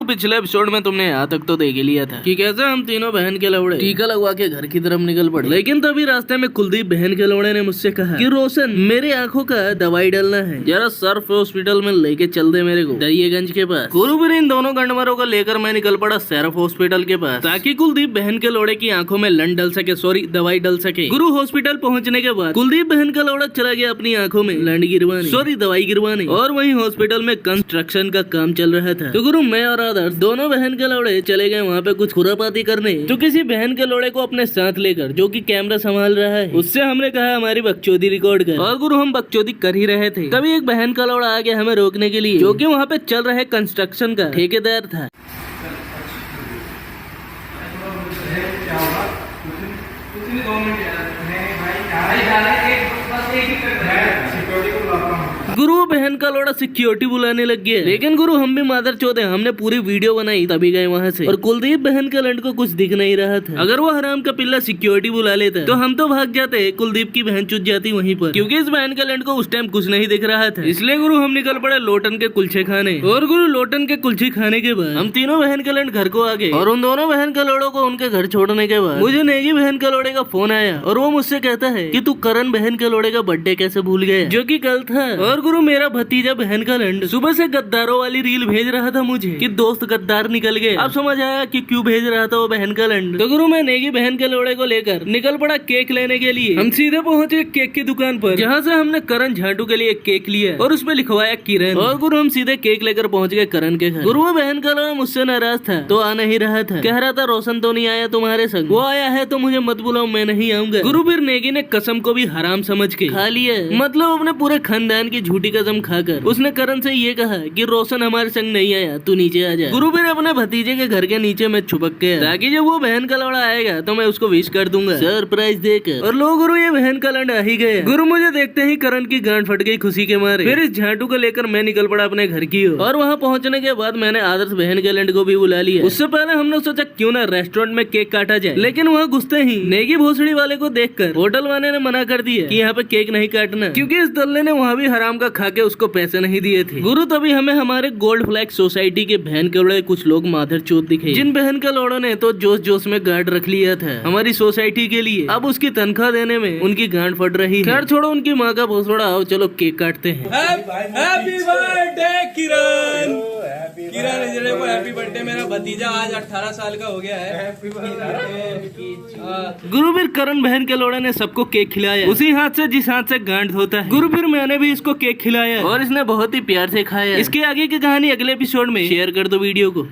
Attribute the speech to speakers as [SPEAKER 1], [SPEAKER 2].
[SPEAKER 1] पिछले एपिसोड में तुमने यहाँ तक तो देख ही लिया था कि कैसे हम तीनों बहन के लौड़े टीका लगवा के घर की तरफ निकल पड़े। लेकिन तभी रास्ते में कुलदीप बहन के लौड़े ने मुझसे कहा कि रोशन मेरे आंखों का दवाई डालना है, जरा सर्फ हॉस्पिटल में लेके चल दे मेरे को दरियागंज के पास। गुरु फिर इन दोनों गंडमरों को लेकर मैं निकल पड़ा सर्फ हॉस्पिटल के पास ताकि कुलदीप बहन के लौड़े की आंखों में लन डल सके, सॉरी दवाई डल सके। गुरु हॉस्पिटल पहुँचने के बाद कुलदीप बहन का लौड़ा चला गया अपनी आंखों में लन गिरवाने, सॉरी दवाई गिरवाने, और वहीं हॉस्पिटल में कंस्ट्रक्शन का काम चल रहा था। तो गुरु मैं और आदर्श दोनों बहन के लौड़े चले गए वहाँ पे कुछ खुरापाती करने। तो किसी बहन के लौड़े को अपने साथ लेकर जो कि कैमरा संभाल रहा है उससे हमने कहा हमारी बकचोदी रिकॉर्ड कर, और गुरु हम बकचोदी कर ही रहे थे तभी एक बहन का लौड़ा आ गया हमें रोकने के लिए, जो कि वहाँ पे चल रहे कंस्ट्रक्शन का ठेकेदार था। गुरु बहन का लौड़ा सिक्योरिटी बुलाने लग गया, लेकिन गुरु हम भी मादर चौथ है, हमने पूरी वीडियो बनाई तभी गए वहाँ से। और कुलदीप बहन के लंड को कुछ दिख नहीं रहा था। अगर वो हराम का पिल्ला सिक्योरिटी बुला लेता तो हम तो भाग जाते, कुलदीप की बहन चुत जाती वहीं पर, क्योंकि इस बहन के लंड को उस टाइम कुछ नहीं दिख रहा था। इसलिए गुरु हम निकल पड़े लोटन के कुलचे खाने। और गुरु लोटन के कुलचे खाने के बाद हम तीनों बहन के लंड घर को आ गए। और उन दोनों बहन के लोड़ों को उनके घर छोड़ने के बाद मुझे नेगी बहन के लोड़े का फोन आया और वो मुझसे कहता है कि तू करण बहन के लोड़े का बर्थडे कैसे भूल गया, जो कि कल था। और गुरु मेरा भतीजा बहन का लंड सुबह से गद्दारों वाली रील भेज रहा था मुझे कि दोस्त गद्दार निकल गए। अब समझ आया कि क्यों भेज रहा था वो बहन का लंड। तो गुरु मैं नेगी बहन के लोड़े को लेकर निकल पड़ा केक लेने के लिए। हम सीधे पहुंचे केक की दुकान पर, जहाँ से हमने करण झाटू के लिए केक लिया और उसमें लिखवाया किरण। और गुरु हम सीधे केक लेकर पहुंच गए करण के घर। गुरु वो बहन का लौड़ा मुझसे नाराज था तो आ नहीं रहा था, कह रहा था रोशन तो नहीं आया तुम्हारे संग, वो आया है तो मुझे मत बुलाओ, मैं नहीं आऊंगा। गुरु फिर नेगी ने कसम को भी हराम समझ के खा लिया, मतलब अपने पूरे खानदान की झूठी कसम खाकर उसने करण से ये कहा कि रोशन हमारे संग नहीं आया, तू नीचे आ जा। गुरु फिर अपने भतीजे के घर के नीचे में छुपक गया ताकि जब वो बहन का लौड़ा आएगा तो मैं उसको विश कर दूंगा सरप्राइज देकर। और लो गुरु ये बहन का लौड़ा आ ही गया। गुरु मुझे देखते ही करण की गांड फट गई खुशी के मारे। फिर इस झाटू को लेकर मैं निकल पड़ा अपने घर की ओर। और वहाँ पहुँचने के बाद मैंने आदर्श बहन के लंड को भी बुला लिया। उससे पहले हमने सोचा क्यों ना रेस्टोरेंट में केक काटा जाए, लेकिन वहाँ घुसते ही नेगी भोसड़ी वाले को देखकर होटल वाले ने मना कर दिया कि यहाँ पे केक नहीं काटना, क्योंकि इस दल्ले ने वहाँ भी हराम का खा के उसको पैसे नहीं दिए थे। गुरु तभी हमें हमारे गोल्ड फ्लैग सोसाइटी के बहन के लोड़े कुछ लोग माधर चोत दिखे, जिन बहन के लोड़ों ने तो जोश जोश में गार्ड रख लिया था हमारी सोसाइटी के लिए। अब उसकी तनख्वाह देने में उनकी गांड फट रही है। खैर छोड़ो उनकी माँ का भोसड़ा, आओ चलो केक काटते हैं।
[SPEAKER 2] हैप्पी बर्थडे किरण। किरण इजड़े को हैप्पी बर्थडे। मेरा भतीजा आज 18 साल का हो गया है।
[SPEAKER 1] गुरु फिर करण बहन के लोड़े ने सबको केक खिलाया, उसी हाथ से जिस हाथ से गांड धोता है। गुरु फिर मैंने भी इसको केक खिलाया और इसने बहुत ही प्यार से खाया। इसके आगे की कहानी अगले एपिसोड में शेयर कर दो वीडियो को।